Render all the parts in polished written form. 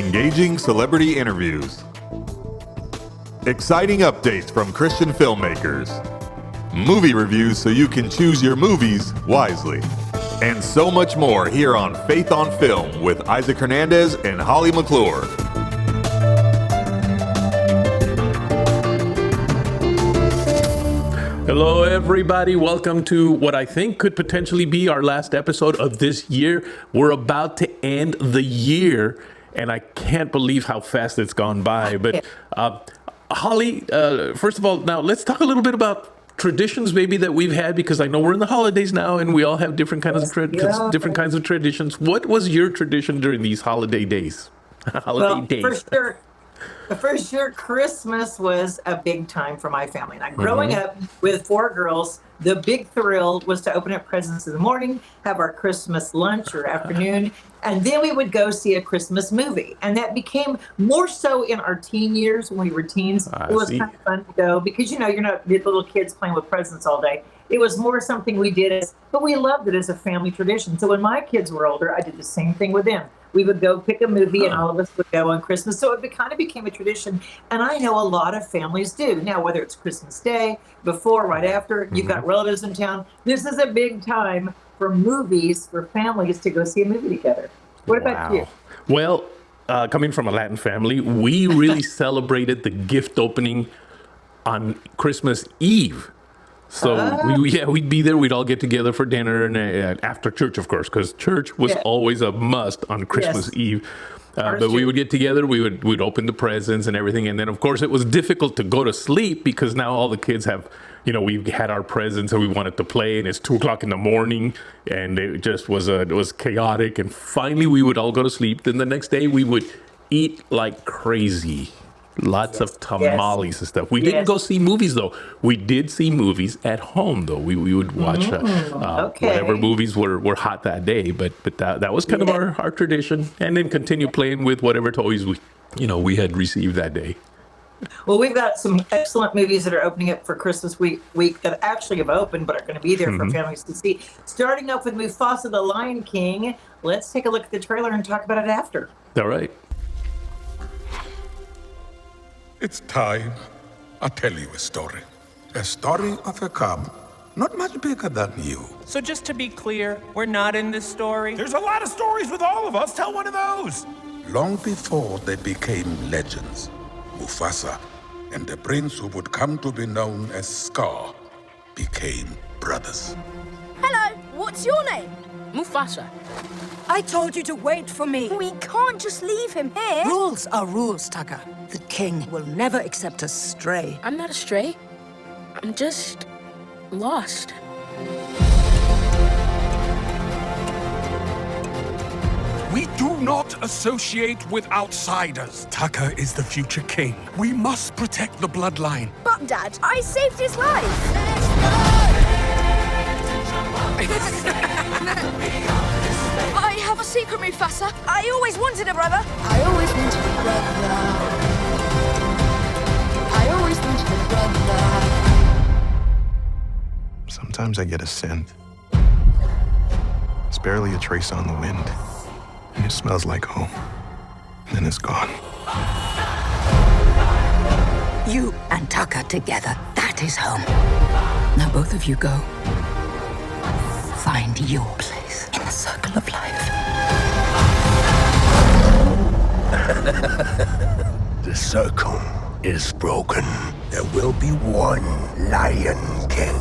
engaging celebrity interviews, exciting updates from Christian filmmakers, movie reviews so you can choose your movies wisely, and so much more here on Faith on Film with Isaac Hernandez and Holly McClure. Hello, everybody. Welcome to what I think could potentially be our last episode of this year. We're about to end the year, and I can't believe how fast it's gone by. But Holly, first of all, now let's talk a little bit about traditions maybe that we've had, because I know we're in the holidays now and we all have different kinds of different kinds of traditions. What was your tradition during these holiday days? For sure, Christmas was a big time for my family. Now, growing up with 4 girls, the big thrill was to open up presents in the morning, have our Christmas lunch or afternoon, and then we would go see a Christmas movie. And that became more so in our teen years when we were teens. It was kind of fun to go because, you know, you're not little kids playing with presents all day. It was more something we did, but we loved it as a family tradition. So when my kids were older, I did the same thing with them. We would go pick a movie and all of us would go on Christmas. So it kind of became a tradition. And I know a lot of families do. Now, whether it's Christmas Day, before, right after, you've got relatives in town. This is a big time for movies, for families to go see a movie together. What about you? Well, coming from a Latin family, we really celebrated the gift opening on Christmas Eve. So we'd be there. We'd all get together for dinner and after church, of course, because church was always a must on Christmas Eve. But we would get together. We'd open the presents and everything, and then of course it was difficult to go to sleep because now all the kids have, you know, we had our presents and we wanted to play, and it's 2:00 in the morning, and it just was it was chaotic. And finally, we would all go to sleep. Then the next day we would eat like crazy. Lots of tamales and stuff. We didn't go see movies, though. We did see movies at home, though. We would watch whatever movies were hot that day. But that was kind of our tradition. And then continue playing with whatever toys we had received that day. Well, we've got some excellent movies that are opening up for Christmas week that actually have opened but are going to be there for families to see. Starting off with MUFASA, The Lion King. Let's take a look at the trailer and talk about it after. All right. It's time. I'll tell you a story. A story of a cub, not much bigger than you. So just to be clear, we're not in this story? There's a lot of stories with all of us. Tell one of those. Long before they became legends, Mufasa and the prince who would come to be known as Scar became brothers. Hello, what's your name? Mufasa. I told you to wait for me. We can't just leave him here. Rules are rules, Tucker. The king will never accept a stray. I'm not a stray. I'm just lost. We do not associate with outsiders. Tucker is the future king. We must protect the bloodline. But, Dad, I saved his life. I have a secret, Mufasa. I always wanted a brother. I always wanted a brother. I always wanted a brother. Sometimes I get a scent. It's barely a trace on the wind. And it smells like home. And then it's gone. You and Tucker together, that is home. Now both of you go. Find your place in the circle of life. The circle is broken. There will be one Lion King.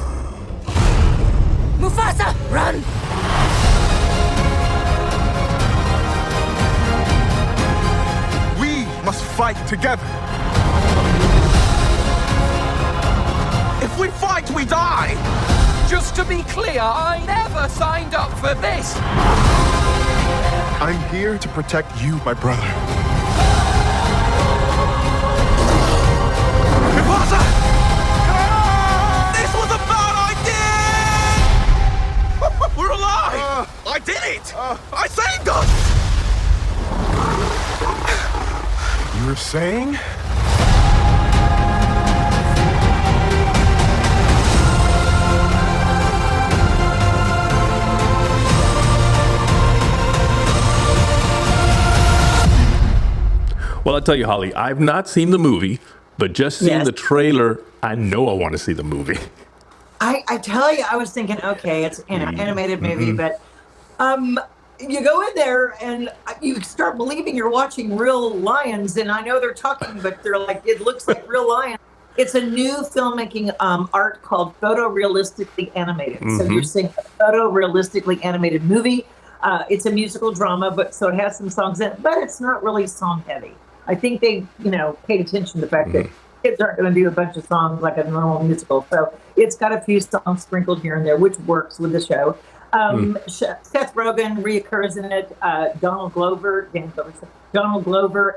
Mufasa, run! We must fight together. If we fight, we die. Just to be clear, I never signed up for this. I'm here to protect you, my brother. Mufasa! This was a bad idea! We're alive! I did it! I saved us! You were saying? Well, I'll tell you, Holly, I've not seen the movie, but just seeing the trailer, I know I want to see the movie. I tell you, I was thinking, okay, it's an animated movie, but you go in there and you start believing you're watching real lions, and I know they're talking, but they're like, it looks like real lions. It's a new filmmaking art called photorealistically animated. So you're seeing a photorealistically animated movie. It's a musical drama, but so it has some songs in it, but it's not really song heavy. I think they, paid attention to the fact that kids aren't going to do a bunch of songs like a normal musical. So it's got a few songs sprinkled here and there, which works with the show. Seth Rogen reoccurs in it. Donald Glover,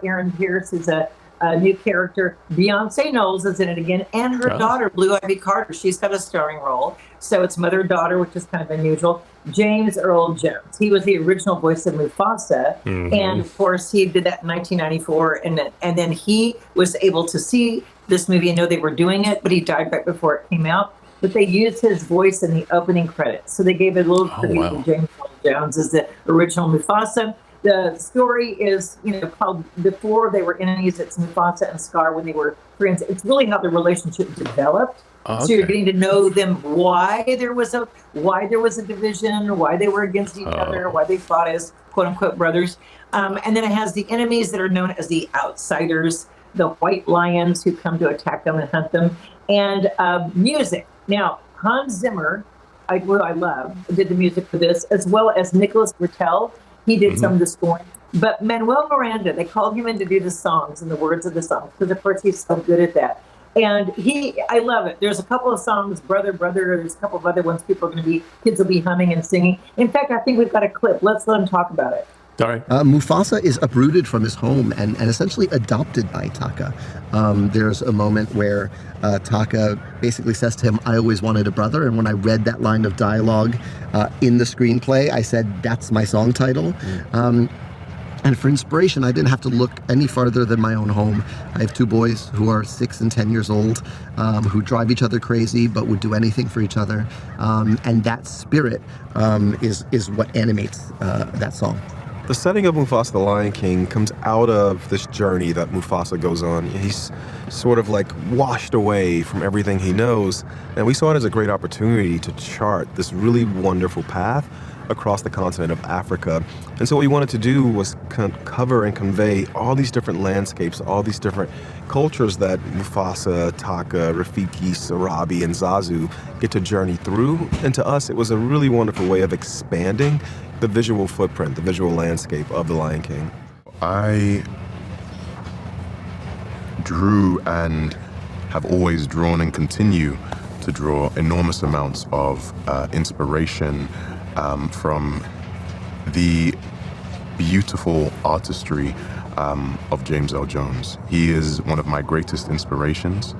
Aaron Pierce is a new character. Beyonce Knowles is in it again, and her daughter, Blue Ivy Carter. She's got a starring role. So it's mother-daughter, which is kind of unusual. James Earl Jones. He was the original voice of Mufasa, and of course he did that in 1994. And then he was able to see this movie and know they were doing it, but he died right before it came out. But they used his voice in the opening credits, so they gave it a little tribute to James Earl Jones as the original Mufasa. The story is, called Before They Were Enemies. It's Mufasa and Scar when they were friends. It's really how the relationship developed. So you're getting to know them, why there was a division, why they were against each other, why they fought as quote unquote brothers. And then it has the enemies that are known as the outsiders, the white lions who come to attack them and hunt them, and music. Now, Hans Zimmer, who I love, did the music for this, as well as Nicholas Britell. He did some of the scoring. But Manuel Miranda, they called him in to do the songs and the words of the songs, because of course he's so good at that. And I love it. There's a couple of songs, Brother, Brother, there's a couple of other ones kids will be humming and singing. In fact, I think we've got a clip. Let's let them talk about it. All right. Mufasa is uprooted from his home and essentially adopted by Taka. There's a moment where Taka basically says to him, I always wanted a brother. And when I read that line of dialogue in the screenplay, I said, that's my song title. And for inspiration, I didn't have to look any farther than my own home. I have two boys who are 6 and 10 years old, who drive each other crazy, but would do anything for each other. And that spirit is what animates that song. The setting of Mufasa the Lion King comes out of this journey that Mufasa goes on. He's sort of like washed away from everything he knows, and we saw it as a great opportunity to chart this really wonderful path across the continent of Africa. And so what we wanted to do was cover and convey all these different landscapes, all these different cultures that Mufasa, Taka, Rafiki, Sarabi, and Zazu get to journey through. And to us, it was a really wonderful way of expanding the visual footprint, the visual landscape of The Lion King. I drew and have always drawn and continue to draw enormous amounts of inspiration from the beautiful artistry of James L. Jones. He is one of my greatest inspirations.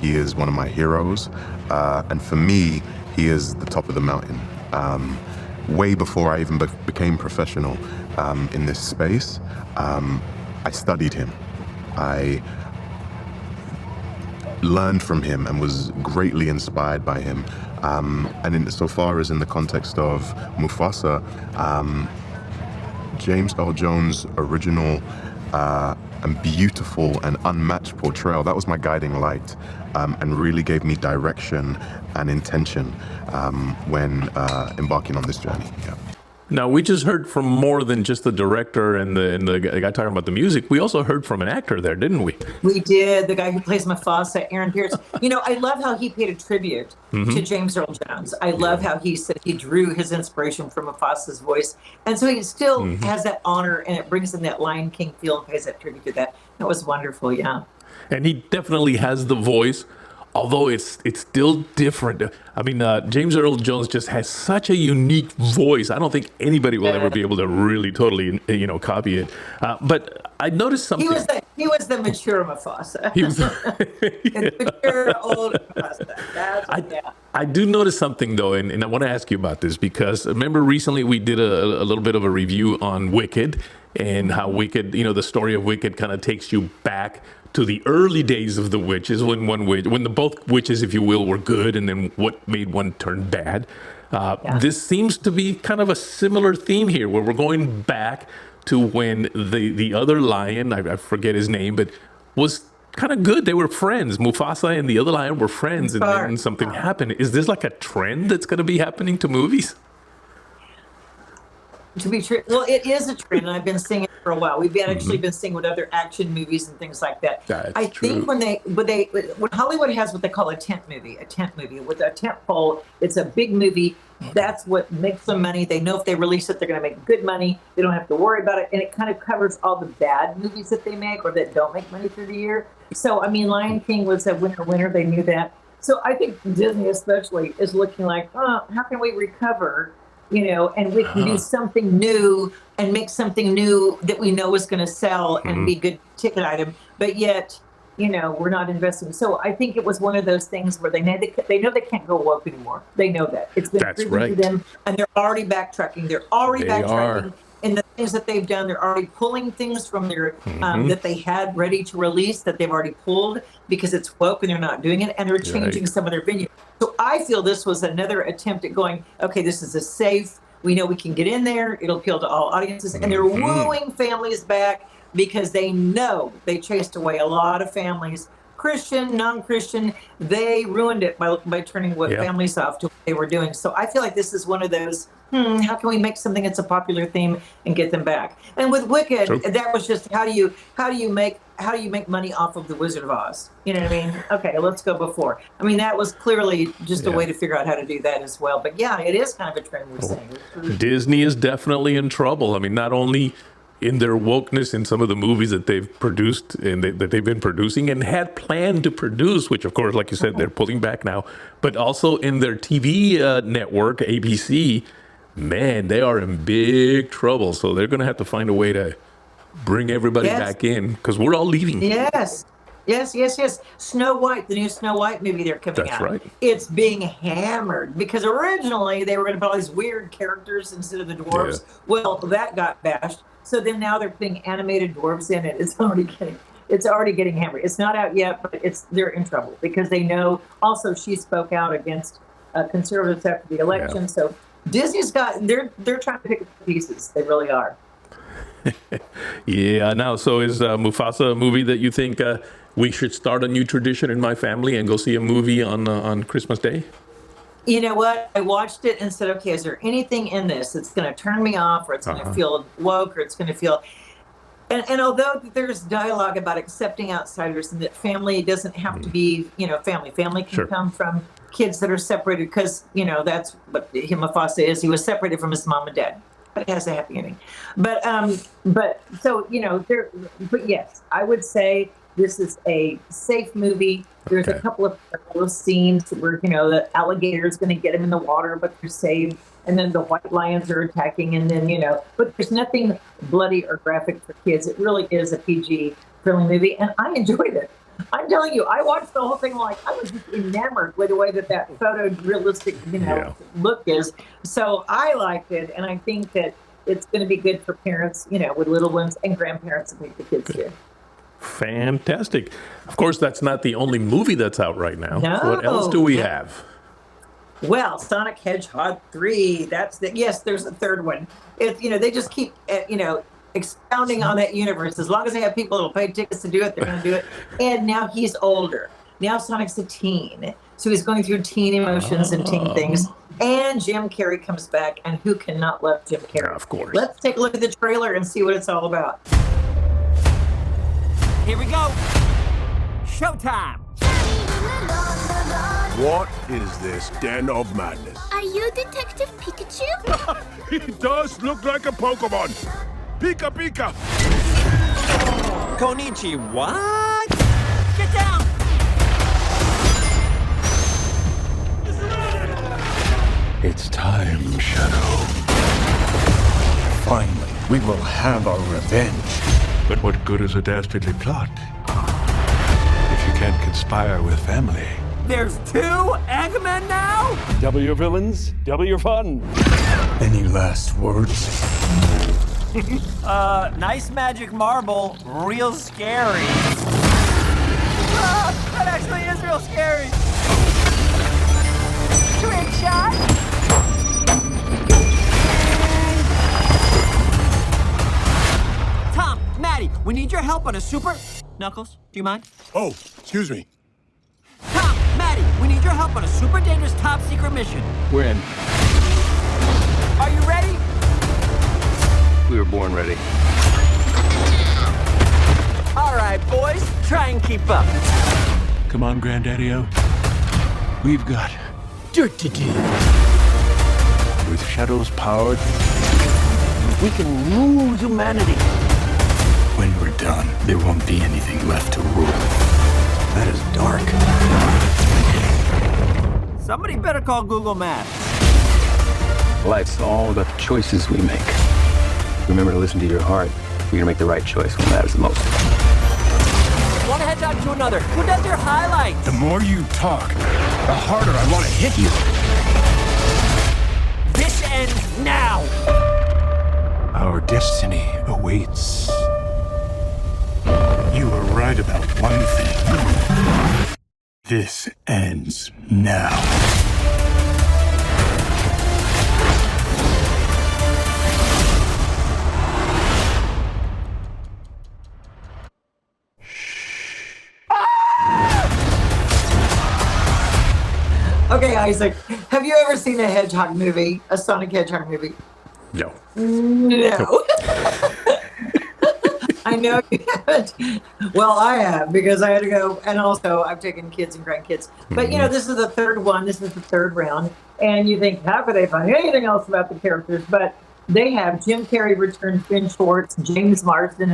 He is one of my heroes. And for me, he is the top of the mountain. Way before I even became professional in this space, I studied him. I learned from him and was greatly inspired by him. And so far as in the context of Mufasa, James L. Jones' original and beautiful and unmatched portrayal, that was my guiding light, and really gave me direction and intention when embarking on this journey. Yeah. Now, we just heard from more than just the director and the guy talking about the music. We also heard from an actor there, didn't we? We did. The guy who plays Mufasa, Aaron Pierce. I love how he paid a tribute to James Earl Jones. I love how he said he drew his inspiration from Mufasa's voice. And so he still has that honor, and it brings in that Lion King feel and pays that tribute to that. That was wonderful, yeah. And he definitely has the voice, although it's still different. I mean, James Earl Jones just has such a unique voice. I don't think anybody will ever be able to really totally, copy it. But I noticed something. He was the mature Mufasa. He was the mature old Mufasa. I do notice something, though, and I want to ask you about this, because remember recently we did a little bit of a review on Wicked, and how Wicked, the story of Wicked kind of takes you back to the early days of the witches, when both witches, if you will, were good, and then what made one turn bad. This seems to be kind of a similar theme here, where we're going back to when the other lion, I forget his name, but was kind of good. They were friends. Mufasa and the other lion were friends, and then something happened. Is this like a trend that's going to be happening to movies? To be true, well, it is a trend, and I've been seeing it for a while. We've actually been seeing with other action movies and things like that. I think when Hollywood has what they call a tent movie with a tent pole, it's a big movie. That's what makes them money. They know if they release it, they're going to make good money. They don't have to worry about it, and it kind of covers all the bad movies that they make or that don't make money through the year. So, I mean, Lion King was a winner. They knew that. So, I think Disney especially is looking like, oh, how can we recover? And we can do something new and make something new that we know is going to sell and be a good ticket item. But yet, we're not investing. So I think it was one of those things where they know they can't go woke anymore. They know that. It's been proven to them, and they're already backtracking. In the things that they've done. They're already pulling things from their that they had ready to release that they've already pulled because it's woke and they're not doing it, and they're changing some of their venues. So I feel this was another attempt at going, okay, this is a safe. We know we can get in there. It'll appeal to all audiences, and they're wooing families back because they know they chased away a lot of families. Christian, non-Christian, they ruined it by turning families off to what they were doing. So I feel like this is one of those, how can we make something that's a popular theme and get them back? And with Wicked, that was just how do you make money off of the Wizard of Oz? You know what I mean? Okay, let's go before. I mean, that was clearly just a way to figure out how to do that as well. But yeah, it is kind of a trend we're seeing. Disney is definitely in trouble. I mean, not only in their wokeness in some of the movies that they've produced and that they've been producing and had planned to produce, which of course, like you said, they're pulling back now, but also in their TV network, ABC, man, they are in big trouble. So they're going to have to find a way to bring everybody back in because we're all leaving. Yes. Snow White, the new Snow White movie they're coming out. That's right. It's being hammered because originally they were going to put all these weird characters instead of the dwarves. Yeah. Well, that got bashed. So then now they're putting animated dwarves in it. It's already getting hammered. It's not out yet, but they're in trouble because they know. Also, she spoke out against conservatives after the election. Yeah. So Disney's they're trying to pick up the pieces. They really are. Yeah. Now, so is Mufasa a movie that you think we should start a new tradition in my family and go see a movie on Christmas Day? You know what? I watched it and said, okay, is there anything in this that's going to turn me off or it's going to feel woke or it's going to feel... And although there's dialogue about accepting outsiders and that family doesn't have to be, family can come from kids that are separated because, that's what Mufasa is. He was separated from his mom and dad. But it has a happy ending. But yes, I would say this is a safe movie. There's a couple of scenes where, the alligator is going to get him in the water, but they're saved. And then the white lions are attacking. And then, but there's nothing bloody or graphic for kids. It really is a PG-friendly movie. And I enjoyed it. I'm telling you, I watched the whole thing I was just enamored with the way that photorealistic, look is. So I liked it. And I think that it's going to be good for parents, with little ones and grandparents to take the kids to. Fantastic. Of course, that's not the only movie that's out right now. No. What else do we have? Well, Sonic Hedgehog 3. Yes, there's a third one. They just keep, expounding on that universe. As long as they have people that'll pay tickets to do it, they're going to do it. And now he's older. Now Sonic's a teen. So he's going through teen emotions and teen things. And Jim Carrey comes back. And who cannot love Jim Carrey? Yeah, of course. Let's take a look at the trailer and see what it's all about. Here we go. Showtime. What is this den of madness? Are you Detective Pikachu? He does look like a Pokemon. Pika Pika. Konichi, what? Get down. It's time, Shadow. Finally, we will have our revenge. But what good is a dastardly plot if you can't conspire with family? There's 2 Eggmen now? Double your villains, double your fun. Any last words? Nice magic marble, real scary. That actually is real scary. Trick shot. Maddie, we need your help on a super... Knuckles, do you mind? Oh, excuse me. Tom, Maddie, we need your help on a super dangerous top secret mission. We're in. Are you ready? We were born ready. All right, boys, try and keep up. Come on, Granddaddy-O. We've got Dirt to do. with Shadow's power. We can rule humanity. When we're done, there won't be anything left to rule. That is dark. Somebody better call Google Maps. Life's all about the choices we make. Remember to listen to your heart. You're gonna make the right choice when it matters the most. One hedgehog to another. Who does your highlights? The more you talk, the harder I want to hit you. This ends now. Our destiny awaits. You were right about one thing. This ends now. Okay, Isaac, have you ever seen a Hedgehog movie, a Sonic Hedgehog movie? No. No. I know you haven't. Well, I have, because I had to go, and also I've taken kids and grandkids. But, you know, this is the third one. This is the third round. And you think, how could they find anything else about the characters? But they have Jim Carrey returns, Ben Schwartz, James Marsden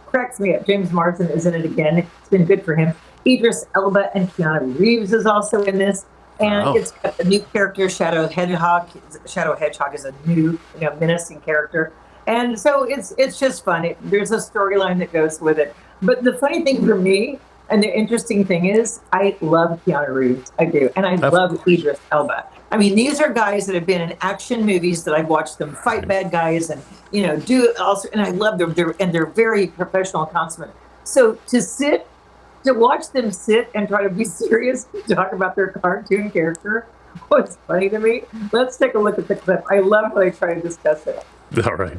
cracks me up. James Marsden is in it again. It's been good for him. Idris Elba and Keanu Reeves is also in this. And it's got a new character, Shadow Hedgehog. Shadow Hedgehog is a new, menacing character. And so it's just fun. There's a storyline that goes with it. But the funny thing for me, and the interesting thing is, I love Keanu Reeves. I do. And I love Idris Elba. I mean, these are guys that have been in action movies that I've watched them fight bad guys and, do also. And I love them. They're very professional and consummate. So to watch them sit and try to be serious to talk about their cartoon character was funny to me. Let's take a look at the clip. I love how they try to discuss it. All right.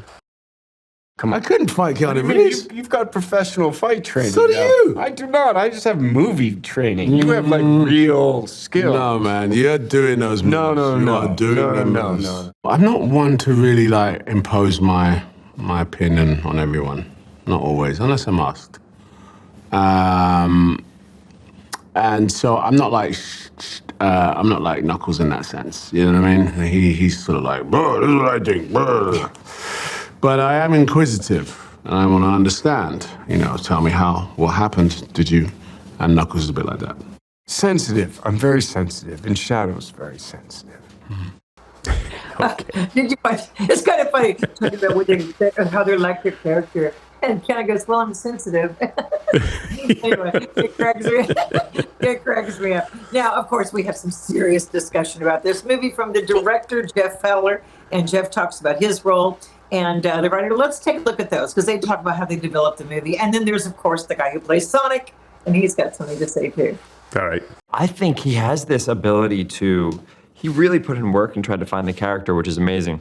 I couldn't fight Keanu Reeves. You've got professional fight training. So do you. I do not. I just have movie training. You have like real skill. No, man. You're doing those moves. No. No. I'm not one to really impose my opinion on everyone. Not always, unless I'm asked. And so I'm not like Knuckles in that sense. You know what I mean? He's sort of like, bro, this is what I think. Bro. But I am inquisitive, and I want to understand. Tell me what happened. Did you? And Knuckles is a bit like that. Sensitive. I'm very sensitive, and Shadow's very sensitive. Okay. Did you watch? It's kind of funny talking about what how they like their character. And Ken goes, well, I'm sensitive. Anyway, it cracks me up. Now, of course, we have some serious discussion about this movie from the director, Jeff Fowler, and Jeff talks about his role. And the writer, let's take a look at those, because they talk about how they developed the movie. And then there's, of course, the guy who plays Sonic, and he's got something to say, too. All right. I think he has this ability he really put in work and tried to find the character, which is amazing.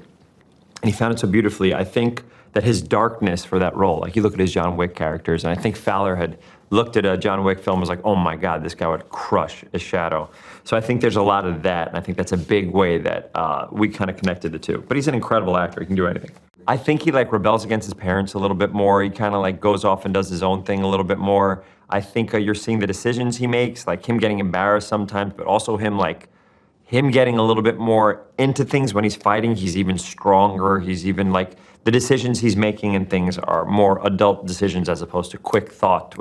And he found it so beautifully. I think that his darkness for that role, you look at his John Wick characters, and I think Fowler had looked at a John Wick film and was like, oh my God, this guy would crush a Shadow. So I think there's a lot of that, and I think that's a big way that we kind of connected the two. But he's an incredible actor, he can do anything. I think he rebels against his parents a little bit more. He kind of goes off and does his own thing a little bit more. I think you're seeing the decisions he makes, him getting embarrassed sometimes, but also him getting a little bit more into things when he's fighting. He's even stronger. He's even the decisions he's making and things are more adult decisions as opposed to quick thought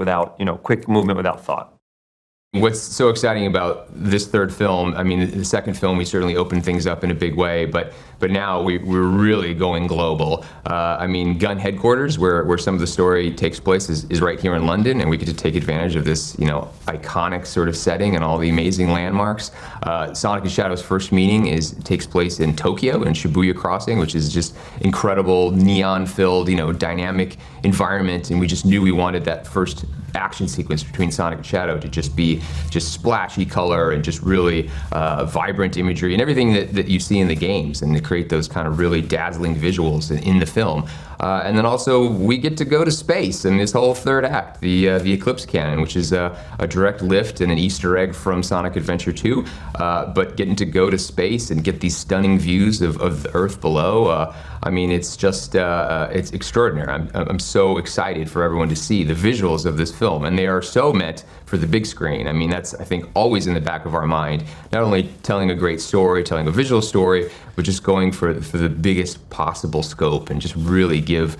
quick movement without thought. What's so exciting about this third film, I mean, the second film, we certainly opened things up in a big way, but now we're really going global. I mean, Gun headquarters, where some of the story takes place, is right here in London, and we get to take advantage of this, iconic sort of setting and all the amazing landmarks. Sonic and Shadow's first meeting takes place in Tokyo, in Shibuya Crossing, which is just incredible, neon-filled, dynamic environment, and we just knew we wanted that first action sequence between Sonic and Shadow to just be splashy color and just really vibrant imagery and everything that you see in the games, and to create those kind of really dazzling visuals in the film. And then also we get to go to space in this whole third act, the Eclipse Cannon, which is a direct lift and an Easter egg from Sonic Adventure 2, but getting to go to space and get these stunning views of the Earth below. I mean, it's just, it's extraordinary. I'm so excited for everyone to see the visuals of this film, and they are so meant for the big screen. I mean, that's, I think, always in the back of our mind. Not only telling a great story, telling a visual story, but just going for the biggest possible scope and just really give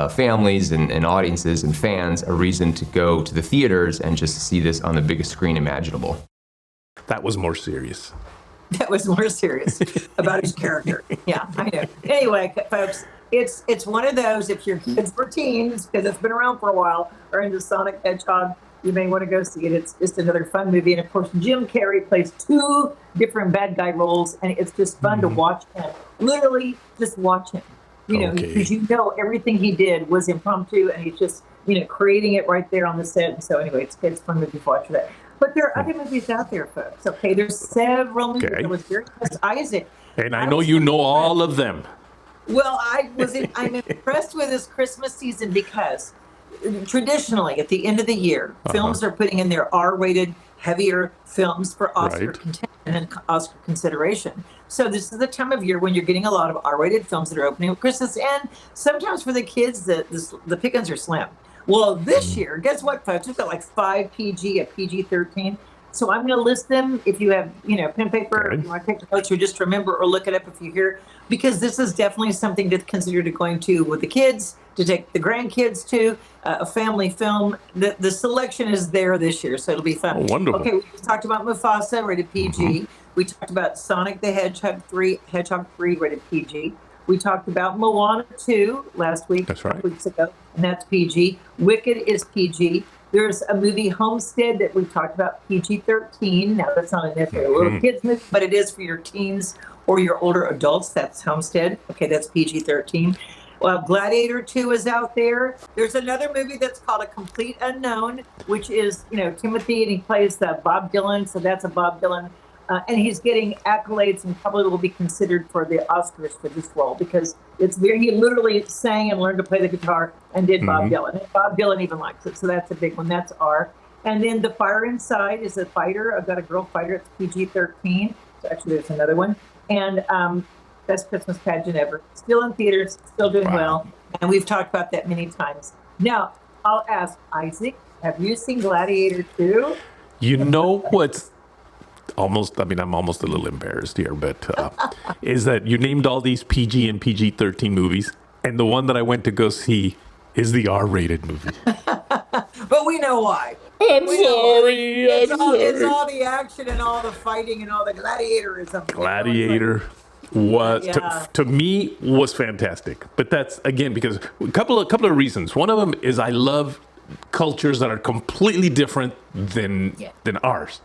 families and audiences and fans a reason to go to the theaters and just see this on the biggest screen imaginable. That was more serious. That was more serious about his character. Yeah, I know. Anyway, folks, it's one of those, if your kids were teens, because it's been around for a while, are into Sonic Hedgehog, you may want to go see it. It's just another fun movie. And of course, Jim Carrey plays 2 different bad guy roles, and it's just fun to watch him. Literally, just watch him. You know, because you know everything he did was impromptu, and he's just, you know, creating it right there on the set. And so anyway, it's fun movie to watch that. But there are other movies out there, folks. Okay, there's several movies. There was very Isaac. And I know you know all of them. Well, I'm impressed with this Christmas season because traditionally at the end of the year, films are putting in their R-rated, heavier films for Oscar contention and Oscar consideration. So this is the time of year when you're getting a lot of R-rated films that are opening at Christmas, and sometimes for the kids, the pickings are slim. Well, this year, guess what, folks? We've got like 5 PG, a PG-13. So I'm going to list them if you have, you know, pen and paper, if you want to take notes or just remember or look it up if you hear, because this is definitely something to consider to going to with the kids, to take the grandkids to, a family film. The selection is there this year, so it'll be fun. Oh, wonderful. Okay, we just talked about Mufasa, rated PG. We talked about Sonic the Hedgehog 3, rated PG. We talked about Moana 2 last week, that's right, 2 weeks ago, and that's PG. Wicked is PG. There's a movie, Homestead, that we talked about, PG-13. Now, that's not necessarily a little kids movie, but it is for your teens or your older adults. That's Homestead. Okay, that's PG-13. Well, Gladiator 2 is out there. There's another movie that's called A Complete Unknown, which is, you know, Timothy, and he plays Bob Dylan, so that's a Bob Dylan. And he's getting accolades and probably will be considered for the Oscars for this role because he literally sang and learned to play the guitar and did Bob Dylan. And Bob Dylan even likes it, so that's a big one. That's R. And then The Fire Inside is a fighter. I've got a girl fighter. It's PG-13. So actually, there's another one. And Best Christmas Pageant Ever. Still in theaters, still doing well. And we've talked about that many times. Now, I'll ask Isaac, have you seen Gladiator 2? You know what's I'm almost a little embarrassed here, but is that you named all these PG and PG-13 movies, and the one that I went to go see is the R-rated movie. But we know why. I'm sorry. It's all the action and all the fighting and all the gladiatorism. Gladiator was to me was fantastic, but that's again because a couple of reasons. One of them is I love cultures that are completely different than ours.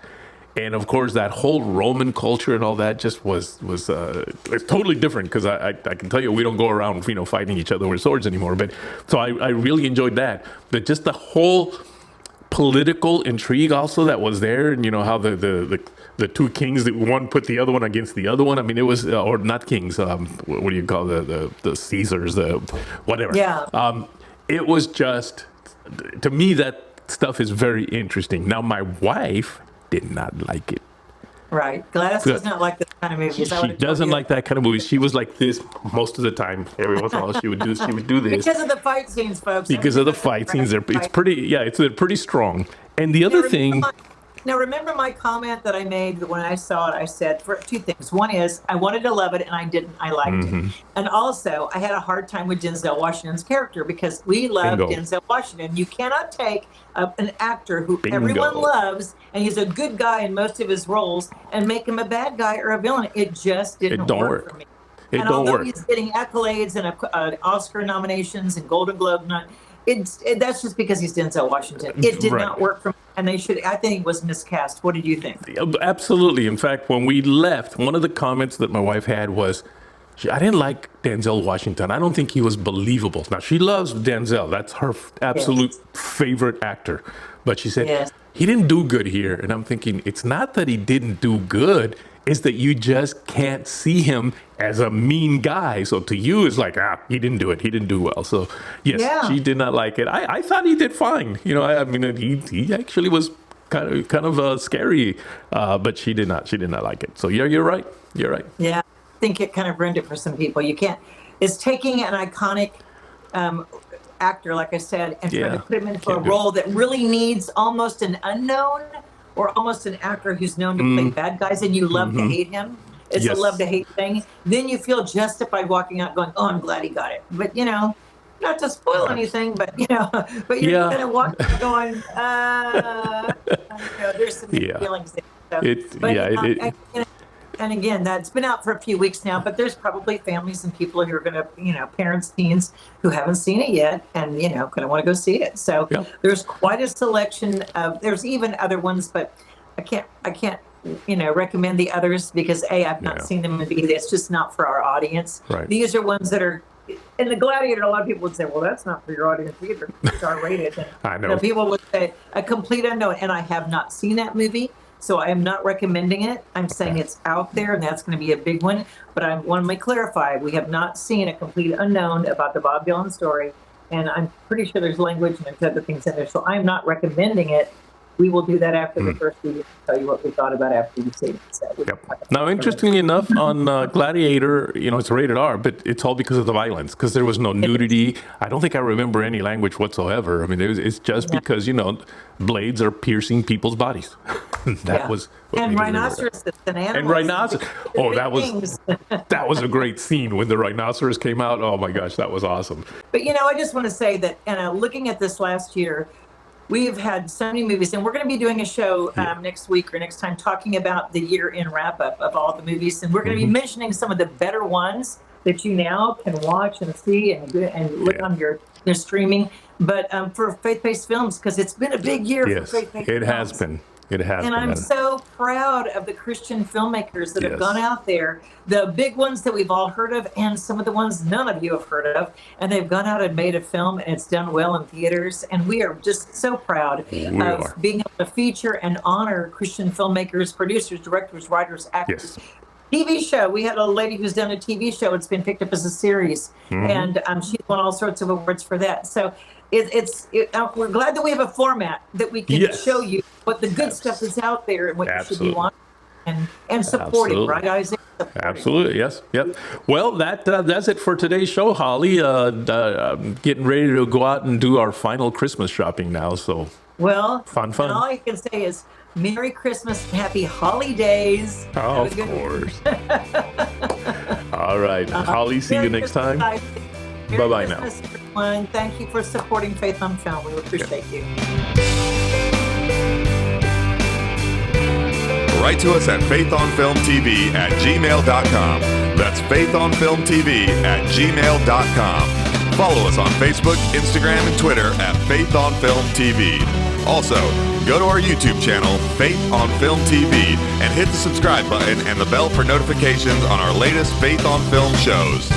And of course, that whole Roman culture and all that just was it's totally different because I can tell you we don't go around fighting each other with swords anymore. But so I really enjoyed that. But just the whole political intrigue also that was there, and how the 2 kings that one put the other one against the other one. I mean, it was or not kings. What do you call the Caesars? The whatever. Yeah. It was just to me that stuff is very interesting. Now my wife did not like it. Right. Gladys does not like this kind of movies. She doesn't like that kind of movies. She was like this most of the time. Every once in a while she would do this. Because of the fight scenes, folks. Because of the fight scenes. They're pretty strong. And the other thing... Now, remember my comment that I made when I saw it? I said for 2 things. One is I wanted to love it, and I didn't. I liked it. And also, I had a hard time with Denzel Washington's character because we love Denzel Washington. You cannot take an actor who everyone loves, and he's a good guy in most of his roles, and make him a bad guy or a villain. It just didn't work for me. Although he's getting accolades and Oscar nominations and Golden Globe, that's just because he's Denzel Washington. It did not work for me, and I think it was miscast. What did you think? Absolutely. In fact, when we left, one of the comments that my wife had was, I didn't like Denzel Washington. I don't think he was believable. Now, she loves Denzel. That's her absolute favorite actor. But she said, he didn't do good here. And I'm thinking, it's not that he didn't do good. is that you just can't see him as a mean guy. So to you, it's like, he didn't do it. He didn't do well. So yes, she did not like it. I thought he did fine. You know, I mean, he actually was kind of scary, but she did not like it. So yeah, you're right. You're right. Yeah, I think it kind of ruined it for some people. You can't. It's taking an iconic actor, like I said, and trying to put him into a role that really needs almost an unknown or almost an actor who's known to play bad guys, and you love to hate him. It's a love-to-hate thing. Then you feel justified walking out going, oh, I'm glad he got it. But, you know, not to spoil anything, but, you know, but you're kind of walking going, there's some feelings there. So, and again, that's been out for a few weeks now, but there's probably families and people who are going to, you know, parents, teens who haven't seen it yet and, you know, kind of want to go see it. So there's quite a selection of, there's even other ones, but I can't, you know, recommend the others because I've not seen them and B, it's just not for our audience. Right. These are ones that are, in the Gladiator, a lot of people would say, well, that's not for your audience either. It's R-rated. And, I know. You know, people would say a complete unknown, and I have not seen that movie. So I am not recommending it. I'm saying it's out there, and that's going to be a big one. But I want to clarify, we have not seen a complete unknown about the Bob Dylan story, and I'm pretty sure there's language and there's other things in there. So I'm not recommending it. We will do that after the first video, tell you what we thought about after you've seen it. So now, interestingly enough, on Gladiator, you know, it's rated R, but it's all because of the violence, because there was no nudity. I don't think I remember any language whatsoever. I mean, it's just because, you know, blades are piercing people's bodies. That was and rhinoceroses and animals. And rhinoceros. Oh, that was a great scene when the rhinoceros came out. Oh my gosh, that was awesome. But you know, I just want to say that, looking at this last year, we've had so many movies, and we're going to be doing a show next week or next time talking about the year-end wrap-up of all the movies, and we're going to be mentioning some of the better ones that you now can watch and see and look on your streaming. But for faith-based films, because it's been a big year for faith-based films. It has been. It has and been. I'm so proud of the Christian filmmakers that have gone out there, the big ones that we've all heard of and some of the ones none of you have heard of, and they've gone out and made a film and it's done well in theaters, and we are just so proud of being able to feature and honor Christian filmmakers, producers, directors, writers, actors. TV show. We had a lady who's done a TV show. It's been picked up as a series, and she's won all sorts of awards for that. So we're glad that we have a format that we can show you what the good stuff is out there and what you should be watching and supporting, right, Isaac? Absolutely, yes, yep. Well, that's it for today's show, Holly. I'm getting ready to go out and do our final Christmas shopping now. So fun. And all I can say is Merry Christmas and Happy Holidays. Oh, of course. All right, Holly. See you next time. Bye-bye now. Everyone. Thank you for supporting Faith on Film. We appreciate you. Write to us at faithonfilmtv@gmail.com. That's faithonfilmtv@gmail.com. Follow us on Facebook, Instagram, and Twitter at Faith on Film TV. Also, go to our YouTube channel, Faith on Film TV, and hit the subscribe button and the bell for notifications on our latest Faith on Film shows.